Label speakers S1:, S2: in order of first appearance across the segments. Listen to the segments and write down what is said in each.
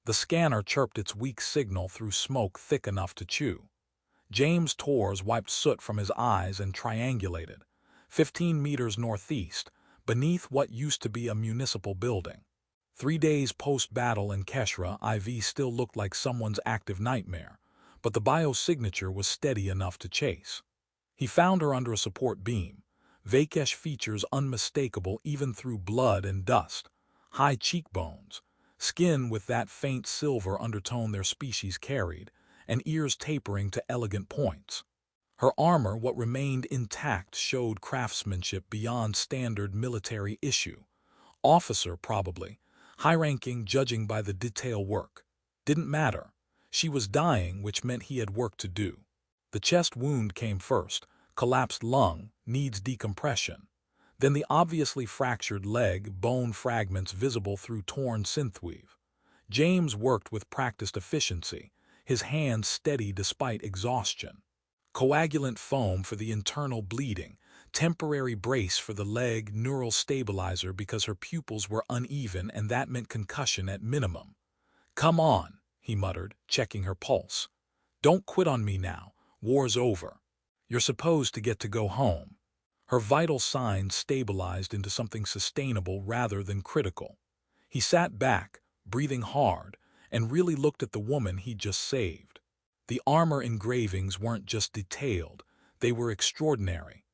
S1: The scanner chirped its weak signal through smoke thick enough to chew. James Torres wiped soot from his eyes and triangulated. 15 meters northeast, beneath what used to be a municipal building. 3 days post-battle in Keshra, IV still looked like someone's active nightmare, but the biosignature was steady enough to chase. He found her under a support beam. Vai'kesh features unmistakable even through blood and dust. High cheekbones, skin with that faint silver undertone their species carried, and ears tapering to elegant points. Her armor, what remained intact, showed craftsmanship beyond standard military issue. Officer, probably. High-ranking, judging by the detail work. Didn't matter. She was dying, which meant he had work to do. The chest wound came first. Collapsed lung, needs decompression. Then the obviously fractured leg, bone fragments visible through torn synthweave. James worked with practiced efficiency, his hands steady despite exhaustion. Coagulant foam for the internal bleeding, temporary brace for the leg, neural stabilizer because her pupils were uneven and that meant concussion at minimum. "Come on," he muttered, checking her pulse. "Don't quit on me now. War's over. You're supposed to get to go home." Her vital signs stabilized into something sustainable rather than critical. He sat back, breathing hard, and really looked at the woman he'd just saved. The armor engravings weren't just detailed, they were extraordinary.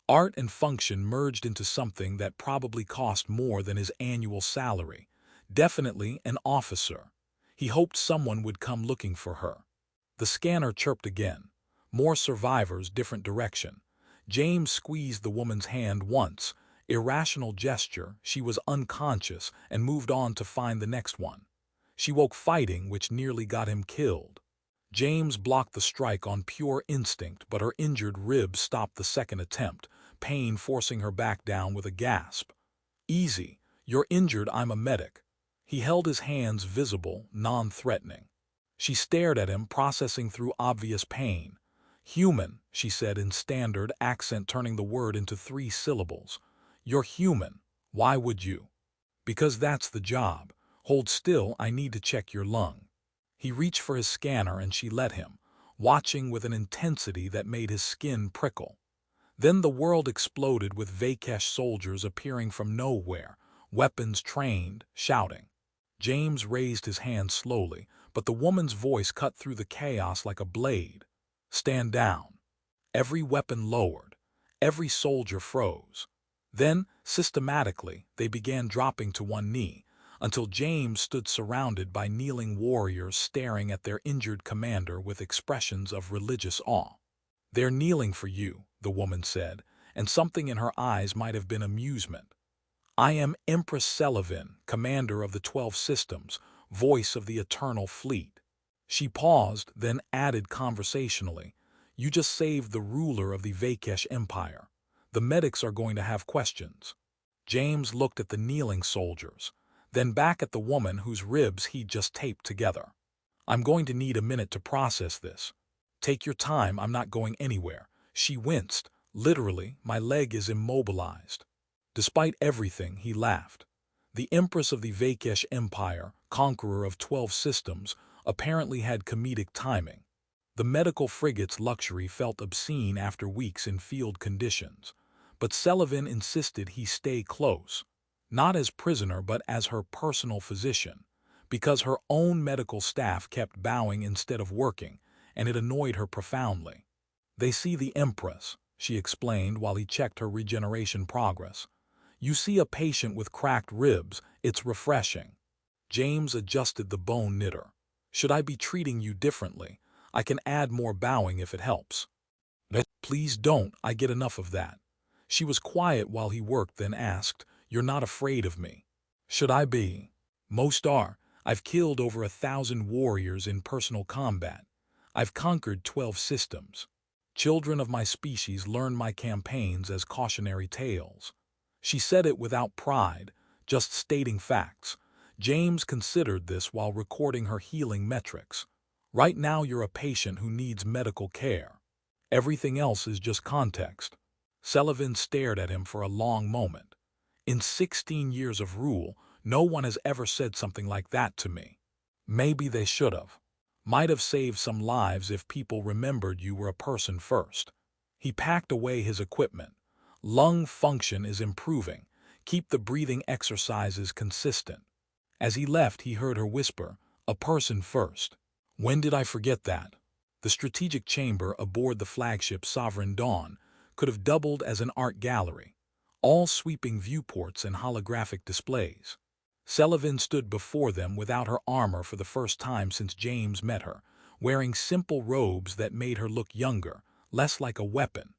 S1: Art and function merged into something that probably cost more than his annual salary. Definitely an officer. He hoped someone would come looking for her. The scanner chirped again. More survivors, different direction. James squeezed the woman's hand once. Irrational gesture, she was unconscious, and moved on to find the next one. She woke fighting, which nearly got him killed. James blocked the strike on pure instinct, but her injured ribs stopped the second attempt, pain forcing her back down with a gasp. "Easy. You're injured, I'm a medic." He held his hands visible, non-threatening. She stared at him, processing through obvious pain. "Human," she said in standard accent, turning the word into 3 syllables. "You're human. Why would you?" "Because that's the job. Hold still, I need to check your lung." He reached for his scanner and she let him, watching with an intensity that made his skin prickle. Then the world exploded with Vai'kesh soldiers appearing from nowhere, weapons trained, shouting. James raised his hand slowly, but the woman's voice cut through the chaos like a blade. "Stand down." Every weapon lowered. Every soldier froze. Then, systematically, they began dropping to one knee, until James stood surrounded by kneeling warriors staring at their injured commander with expressions of religious awe. "They're kneeling for you," the woman said, and something in her eyes might have been amusement. "I am Empress Sela'vyn, commander of the 12 systems, voice of the eternal fleet." She paused, then added conversationally, "You just saved the ruler of the Vai'kesh Empire. The medics are going to have questions." James looked at the kneeling soldiers, then back at the woman whose ribs he'd just taped together. "I'm going to need a minute to process this." "Take your time, I'm not going anywhere." She winced. "Literally, my leg is immobilized." Despite everything, he laughed. The Empress of the Vai'kesh Empire, conqueror of 12 systems, apparently had comedic timing. The medical frigate's luxury felt obscene after weeks in field conditions, but Sela'vyn insisted he stay close. Not as prisoner but as her personal physician, because her own medical staff kept bowing instead of working, and it annoyed her profoundly. "They see the Empress," she explained while he checked her regeneration progress. "You see a patient with cracked ribs, it's refreshing." James adjusted the bone knitter. "Should I be treating you differently? I can add more bowing if it helps." "Please don't, I get enough of that." She was quiet while he worked, then asked, "You're not afraid of me?" "Should I be?" "Most are. I've killed over 1,000 warriors in personal combat. I've conquered 12 systems. Children of my species learn my campaigns as cautionary tales." She said it without pride, just stating facts. James considered this while recording her healing metrics. "Right now you're a patient who needs medical care. Everything else is just context." Sela'vyn stared at him for a long moment. "In 16 years of rule, no one has ever said something like that to me." Maybe they should have. Might have saved some lives if people remembered you were a person first. He packed away his equipment. Lung function is improving. Keep the breathing exercises consistent. As he left, he heard her whisper, "A person first." When did I forget that? The strategic chamber aboard the flagship Sovereign Dawn could have doubled as an art gallery, all sweeping viewports and holographic displays. Sela'vyn stood before them without her armor for the first time since James met her, wearing simple robes that made her look younger, less like a weapon.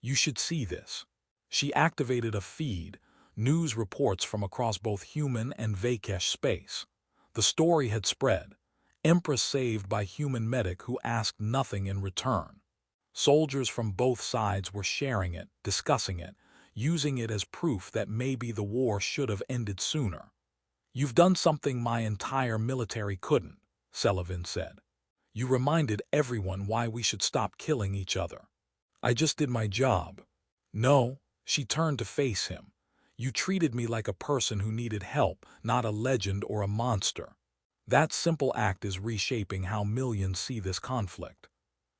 S1: You should see this. She activated a feed, news reports from across both human and Vai'kesh space. The story had spread. Empress saved by human medic who asked nothing in return. Soldiers from both sides were sharing it, discussing it, using it as proof that maybe the war should have ended sooner. "You've done something my entire military couldn't," Sela'vyn said. "You reminded everyone why we should stop killing each other." "I just did my job." "No," she turned to face him. "You treated me like a person who needed help, not a legend or a monster. That simple act is reshaping how millions see this conflict."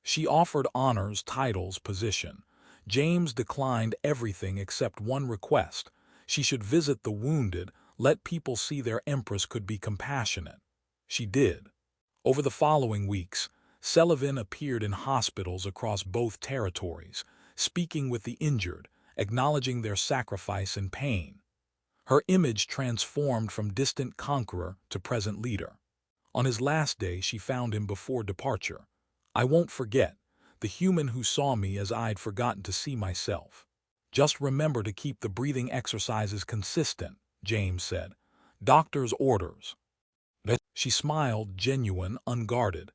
S1: She offered honors, titles, position. James declined everything except one request. She should visit the wounded, let people see their empress could be compassionate. She did. Over the following weeks, Sela'vyn appeared in hospitals across both territories, speaking with the injured, acknowledging their sacrifice and pain. Her image transformed from distant conqueror to present leader. On his last day, she found him before departure. "I won't forget, the human who saw me as I'd forgotten to see myself. Just remember to keep the breathing exercises consistent," James said. "Doctor's orders." She smiled, genuine, unguarded.